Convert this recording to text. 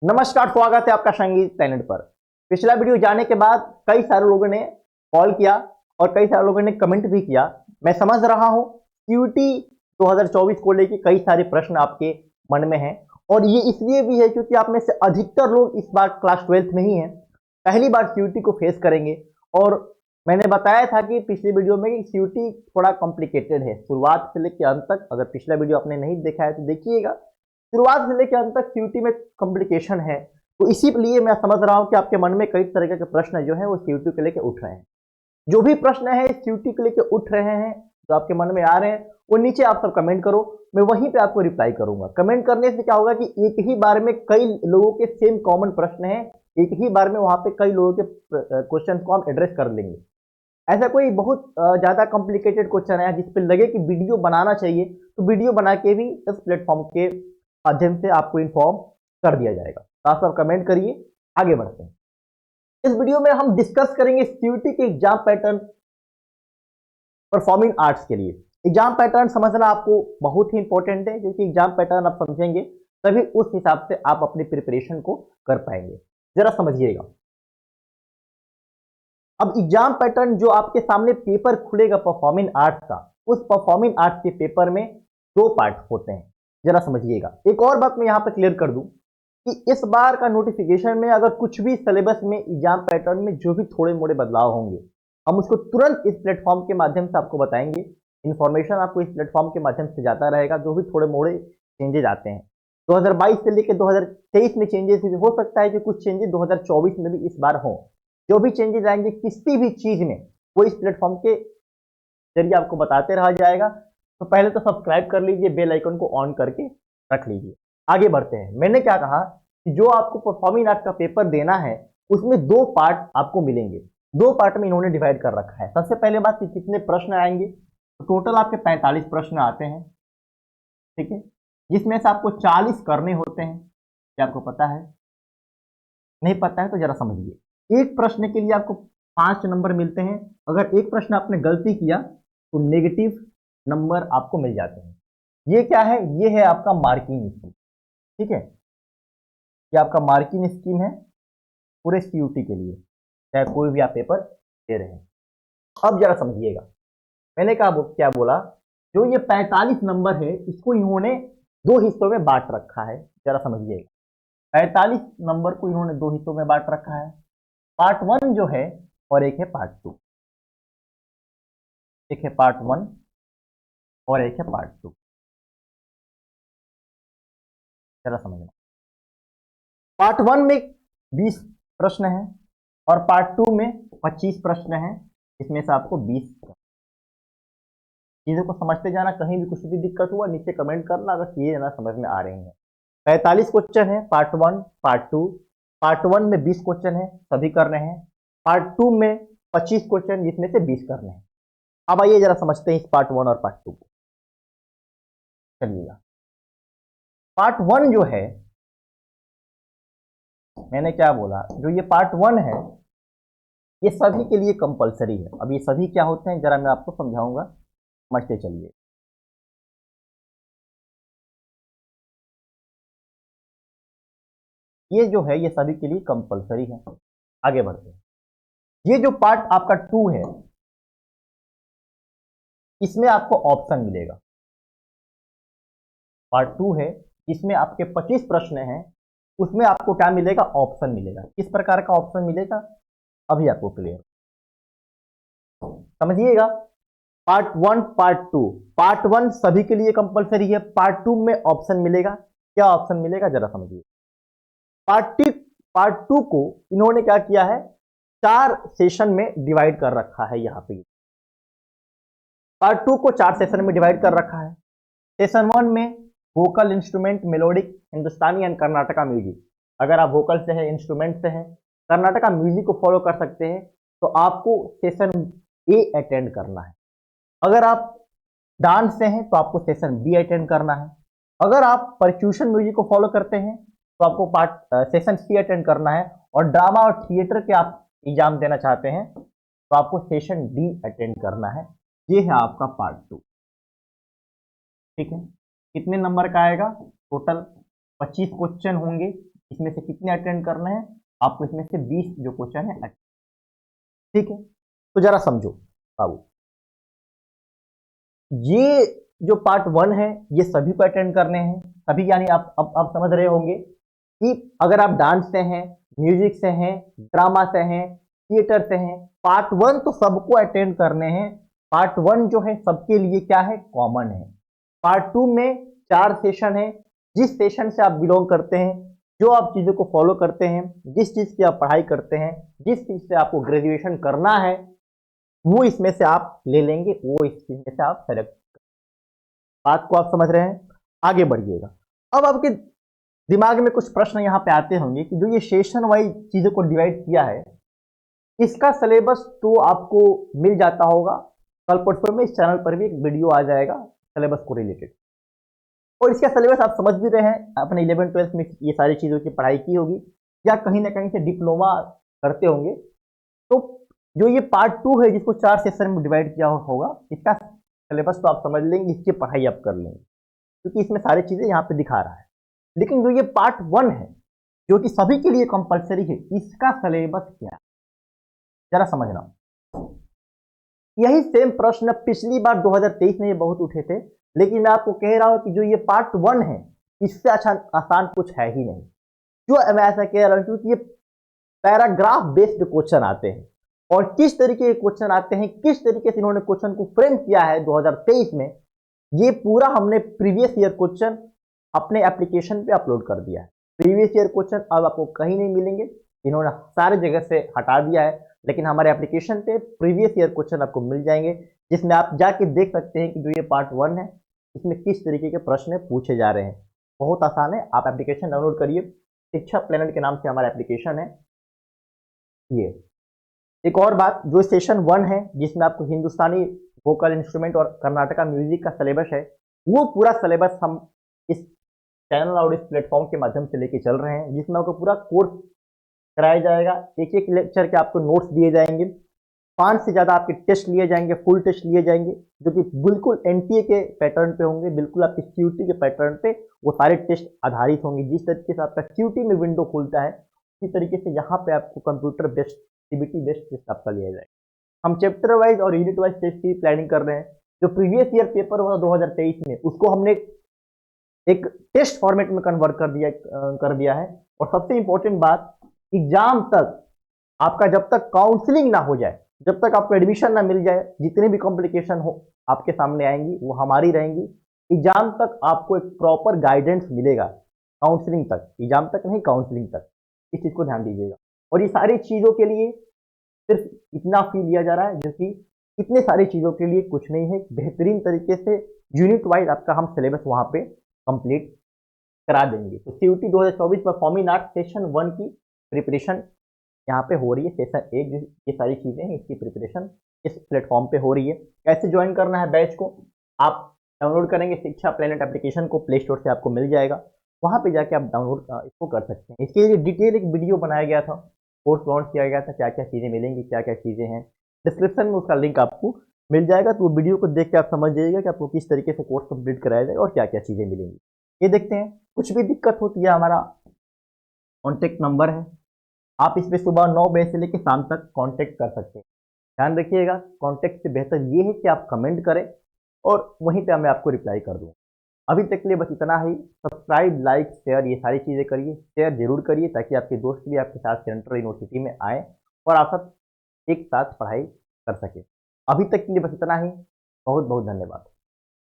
नमस्कार, स्वागत है आपका संगीत टैलेंट पर। पिछला वीडियो जाने के बाद कई सारे लोगों ने कॉल किया और कई सारे लोगों ने कमेंट भी किया। मैं समझ रहा हूं सीयूटी 2024 को लेकर कई सारे प्रश्न आपके मन में हैं और ये इसलिए भी है क्योंकि आप में से अधिकतर लोग इस बार क्लास 12th में ही हैं, पहली बार सीयूटी को फेस करेंगे। और मैंने बताया था कि पिछले वीडियो में सीयूटी थोड़ा कॉम्प्लिकेटेड है शुरुआत से लेकर अंत तक। अगर पिछला वीडियो आपने नहीं देखा है तो देखिएगा। शुरुआत से लेकर अंत तक सीयूटी में कॉम्प्लिकेशन है, तो इसीलिए मैं समझ रहा हूं कि आपके मन में कई तरह के प्रश्न जो है वो सीयूटी को लेकर उठ रहे हैं। जो भी प्रश्न है सीयूटी को लेकर उठ रहे हैं, जो आपके मन में आ रहे हैं, वो नीचे आप सब कमेंट करो, मैं वहीं पे आपको रिप्लाई करूंगा। कमेंट करने से क्या होगा कि एक ही बार में कई लोगों के सेम कॉमन प्रश्न है, एक ही बार में वहां पे कई लोगों के क्वेश्चन को हम एड्रेस कर लेंगे। ऐसा कोई बहुत ज्यादा कॉम्प्लिकेटेड क्वेश्चन है जिस पे लगे कि वीडियो बनाना चाहिए, तो वीडियो बना के भी इस प्लेटफॉर्म के माध्यम से आपको इन्फॉर्म कर दिया जाएगा। तो आप सब कमेंट करिए, आगे बढ़ते हैं। इस वीडियो में हम डिस्कस करेंगे सीयूटी के एग्जाम पैटर्न परफॉर्मिंग आर्ट्स के लिए। एग्जाम पैटर्न समझना आपको बहुत ही इंपॉर्टेंट है, क्योंकि एग्जाम पैटर्न आप समझेंगे तभी उस हिसाब से आप अपनी प्रिपरेशन को कर पाएंगे। जरा समझिएगा। अब एग्जाम पैटर्न जो आपके सामने पेपर खुलेगा परफॉर्मिंग आर्ट्स का, उस परफॉर्मिंग आर्ट्स के पेपर में दो पार्ट होते हैं। जरा समझिएगा। एक और बात मैं यहां पर क्लियर कर दूं कि इस बार का नोटिफिकेशन में अगर कुछ भी सिलेबस में एग्जाम पैटर्न में जो भी थोड़े मोड़े बदलाव होंगे, हम उसको तुरंत इस प्लेटफॉर्म के माध्यम से आपको बताएंगे। इन्फॉर्मेशन आपको इस प्लेटफॉर्म के माध्यम से जाता रहेगा। जो भी थोड़े मोड़े चेंजेज आते हैं 2022 से लेकर 2023 में चेंजेस हो सकता है कि कुछ चेंजेस 2024 में भी इस बार हो। जो भी चेंजेस आएंगे किसी भी चीज में, वो इस प्लेटफॉर्म के जरिए आपको बताते रहा जाएगा। तो पहले तो सब्सक्राइब कर लीजिए, बेल आइकन को ऑन करके रख लीजिए। आगे बढ़ते हैं। मैंने क्या कहा कि जो आपको परफॉर्मिंग आर्ट का पेपर देना है उसमें दो पार्ट आपको मिलेंगे। दो पार्ट में इन्होंने डिवाइड कर रखा है। सबसे पहले बात कि कितने प्रश्न आएंगे, तो टोटल आपके 45 प्रश्न आते हैं, ठीक है, जिसमें से आपको 40 करने होते हैं। क्या आपको पता है? नहीं पता है तो जरा समझिए। एक प्रश्न के लिए आपको 5 नंबर मिलते हैं। अगर एक प्रश्न आपने गलती किया तो नेगेटिव नंबर आपको मिल जाते हैं। ये क्या है? ये है आपका मार्किंग स्कीम, ठीक है। ये आपका मार्किंग स्कीम है पूरे सीयूटी के लिए, चाहे कोई भी आप पेपर दे रहे हैं। अब जरा समझिएगा। मैंने क्या बोला, जो ये 45 नंबर है इसको इन्होंने दो हिस्सों में बांट रखा है। जरा समझिएगा। 45 नंबर को इन्होंने दो हिस्सों में बांट रखा है। पार्ट 1 जो है और एक है पार्ट 2। एक है पार्ट 1 और एक है पार्ट 2। जरा समझना। पार्ट 1 में 20 प्रश्न है और पार्ट 2 में 25 प्रश्न है। इसमें से आपको 20 चीजों को समझते जाना। कहीं भी कुछ भी दिक्कत हुआ नीचे कमेंट करना अगर चीजें ना समझ में आ रही हैं। 45 क्वेश्चन है पार्ट 1 पार्ट 2। पार्ट 1 में 20 क्वेश्चन है, सभी करने हैं। पार्ट 2 में 25 क्वेश्चन, जिसमें से 20 करने हैं। अब आइए जरा समझते हैं इस पार्ट 1 और पार्ट 2 को। चलिएगा। पार्ट 1 जो है, मैंने क्या बोला, जो ये पार्ट 1 है ये सभी के लिए कंपलसरी है। अब ये सभी क्या होते हैं जरा मैं आपको समझाऊंगा, समझते चलिए। ये जो है ये सभी के लिए कंपलसरी है। आगे बढ़ते हैं। ये जो पार्ट आपका 2 है इसमें आपको ऑप्शन मिलेगा। पार्ट 2 है, इसमें आपके 25 प्रश्न हैं, उसमें आपको क्या मिलेगा? ऑप्शन मिलेगा। किस प्रकार का ऑप्शन मिलेगा अभी आपको क्लियर समझिएगा। Part 1 part 2। पार्ट 1 सभी के लिए कंपलसरी है, पार्ट 2 में ऑप्शन मिलेगा। क्या ऑप्शन मिलेगा जरा समझिए। पार्ट 2 को इन्होंने क्या किया है, 4 सेशन में डिवाइड कर रखा है। यहां पे पार्ट 2 को 4 सेशन में डिवाइड कर रखा है। सेशन 1 में vocal instrument, melodic, Hindustani and Karnataka music. अगर आप वोकल से है, इंस्ट्रूमेंट से है, कर्नाटका म्यूजिक को फॉलो कर सकते हैं, तो आपको सेशन ए अटेंड करना है। अगर आप डांस से हैं तो आपको सेशन बी अटेंड करना है। अगर आप परक्यूशन म्यूजिक को फॉलो करते हैं तो आपको सेशन सी अटेंड करना है। और ड्रामा और थिएटर के आप एग्जाम देना चाहते हैं तो आपको सेशन डी अटेंड करना है। ये है आपका पार्ट 2, ठीक है। कितने नंबर का आएगा? टोटल 25 क्वेश्चन होंगे, इसमें से कितने अटेंड करने हैं आपको, इसमें से 20 जो क्वेश्चन है, ठीक है। तो जरा समझो बाबू, ये जो पार्ट 1 है ये सभी को अटेंड करने हैं, सभी यानी आप समझ रहे होंगे कि अगर आप डांस से हैं, म्यूजिक से हैं, ड्रामा से हैं, थिएटर से हैं, पार्ट 1 तो सबको अटेंड करने हैं। पार्ट 1 जो है सबके लिए क्या है, कॉमन है। पार्ट 2 में 4 सेशन है। जिस सेशन से आप बिलोंग करते हैं, जो आप चीज़ों को फॉलो करते हैं, जिस चीज़ की आप पढ़ाई करते हैं, जिस चीज़ से आपको ग्रेजुएशन करना है, वो इसमें से आप ले लेंगे, वो इस चीज़ में से आप सेलेक्ट। बात को आप समझ रहे हैं, आगे बढ़िएगा। अब आपके दिमाग में कुछ प्रश्न यहाँ पे आते होंगे कि जो ये सेशन वाइज चीज़ों को डिवाइड किया है, इसका सिलेबस तो आपको मिल जाता होगा। कल परसों में इस चैनल पर भी एक वीडियो आ जाएगा सिलेबस को रिलेटेड, और इसका सिलेबस आप समझ भी रहे हैं, अपने 11-12 में ये सारी चीज़ों की पढ़ाई की होगी या कहीं ना कहीं से डिप्लोमा करते होंगे। तो जो ये पार्ट 2 है जिसको 4 सेशन में डिवाइड किया होगा, इसका सिलेबस तो आप समझ लेंगे, इसकी पढ़ाई आप कर लेंगे क्योंकि इसमें सारी चीज़ें यहाँ पे दिखा रहा है। लेकिन जो ये पार्ट 1 है जो कि सभी के लिए कंपलसरी है, इसका सिलेबस क्या है जरा समझना। यही सेम प्रश्न पिछली बार 2023 में ये बहुत उठे थे, लेकिन मैं आपको कह रहा हूं कि जो ये पार्ट 1 है इससे अच्छा आसान कुछ है ही नहीं। क्यों मैं ऐसा कह रहा हूं, क्योंकि ये पैराग्राफ बेस्ड क्वेश्चन आते हैं, और किस तरीके के क्वेश्चन आते हैं, किस तरीके से इन्होंने क्वेश्चन को फ्रेम किया है 2023 में, ये पूरा हमने प्रीवियस ईयर क्वेश्चन अपने एप्लीकेशन पे अपलोड कर दिया है। प्रीवियस ईयर क्वेश्चन अब आपको कहीं नहीं मिलेंगे, इन्होंने सारे जगह से हटा दिया है, लेकिन हमारे एप्लीकेशन पे प्रीवियस ईयर क्वेश्चन आपको मिल जाएंगे, जिसमें आप जाके देख सकते हैं कि जो ये पार्ट 1 है इसमें किस तरीके के प्रश्न पूछे जा रहे हैं। बहुत आसान है, आप एप्लीकेशन डाउनलोड करिए, शिक्षा प्लेनेट के नाम से हमारा एप्लीकेशन है ये। एक और बात, जो सेशन 1 है जिसमें आपको हिंदुस्तानी वोकल इंस्ट्रूमेंट और कर्नाटका म्यूजिक का सिलेबस है, वो पूरा सिलेबस हम इस चैनल और इस प्लेटफॉर्म के माध्यम से लेके चल रहे हैं, जिसमें आपको पूरा कोर्स कराया जाएगा। एक एक लेक्चर के आपको नोट्स दिए जाएंगे, 5 से ज़्यादा आपके टेस्ट लिए जाएंगे, फुल टेस्ट लिए जाएंगे, जो कि बिल्कुल एनटीए के पैटर्न पे होंगे, बिल्कुल आपके सीयूटी के पैटर्न पे वो सारे टेस्ट आधारित होंगे। जिस तरीके से आपका सीयूटी में विंडो खुलता है, उसी तरीके से यहाँ पे आपको computer based CBT based test आपका लिया जाएगा। हम चैप्टर वाइज और यूनिट वाइज टेस्ट की प्लानिंग कर रहे हैं। जो प्रीवियस ईयर पेपर हुआ 2023 में, उसको हमने एक टेस्ट फॉर्मेट में कन्वर्ट कर दिया है। और सबसे इंपॉर्टेंट बात, एग्जाम तक आपका जब तक काउंसलिंग ना हो जाए, जब तक आपको एडमिशन ना मिल जाए, जितने भी कॉम्प्लिकेशन हो आपके सामने आएंगी वो हमारी रहेंगी। एग्जाम तक आपको एक प्रॉपर गाइडेंस मिलेगा, काउंसलिंग तक, एग्जाम तक नहीं काउंसलिंग तक, इस चीज़ को ध्यान दीजिएगा। और ये सारी चीज़ों के लिए सिर्फ इतना फी लिया जा रहा है, जो कि इतने सारी चीज़ों के लिए कुछ नहीं है। बेहतरीन तरीके से यूनिट वाइज आपका हम सिलेबस वहाँ पे कंप्लीट करा देंगे। तो सीयूटी 2024 परफॉर्मिंग आर्ट्स सेशन 1 की प्रिपरेशन यहाँ पे हो रही है। सेशन 1 जो ये सारी चीज़ें हैं, इसकी प्रिपरेशन इस प्लेटफॉर्म पे हो रही है। कैसे ज्वाइन करना है बैच को, आप डाउनलोड करेंगे शिक्षा प्लेनेट एप्लीकेशन को, प्ले स्टोर से आपको मिल जाएगा, वहाँ पे जाके आप डाउनलोड इसको कर सकते हैं। इसके लिए डिटेल एक वीडियो बनाया गया था, कोर्स लॉन्च किया गया था, क्या क्या चीज़ें मिलेंगी, क्या क्या चीज़ें हैं, डिस्क्रिप्शन में उसका लिंक आपको मिल जाएगा। तो वो वीडियो को देख के आप समझ जाइएगा कि आपको किस तरीके से कोर्स कंप्लीट कराया जाएगा और क्या क्या चीज़ें मिलेंगी। ये देखते हैं, कुछ भी दिक्कत होती है हमारा कॉन्टेक्ट नंबर है, आप इस पर सुबह 9 बजे से लेकर शाम तक कांटेक्ट कर सकते हैं। ध्यान रखिएगा, कांटेक्ट से बेहतर ये है कि आप कमेंट करें और वहीं पे मैं आपको रिप्लाई कर दूँ। अभी तक के लिए बस इतना ही। सब्सक्राइब, लाइक, शेयर ये सारी चीज़ें करिए, शेयर जरूर करिए ताकि आपके दोस्त भी आपके साथ सेंट्रल यूनिवर्सिटी में आए और आप सब एक साथ पढ़ाई कर सकें। अभी तक के लिए बस इतना ही। बहुत बहुत धन्यवाद।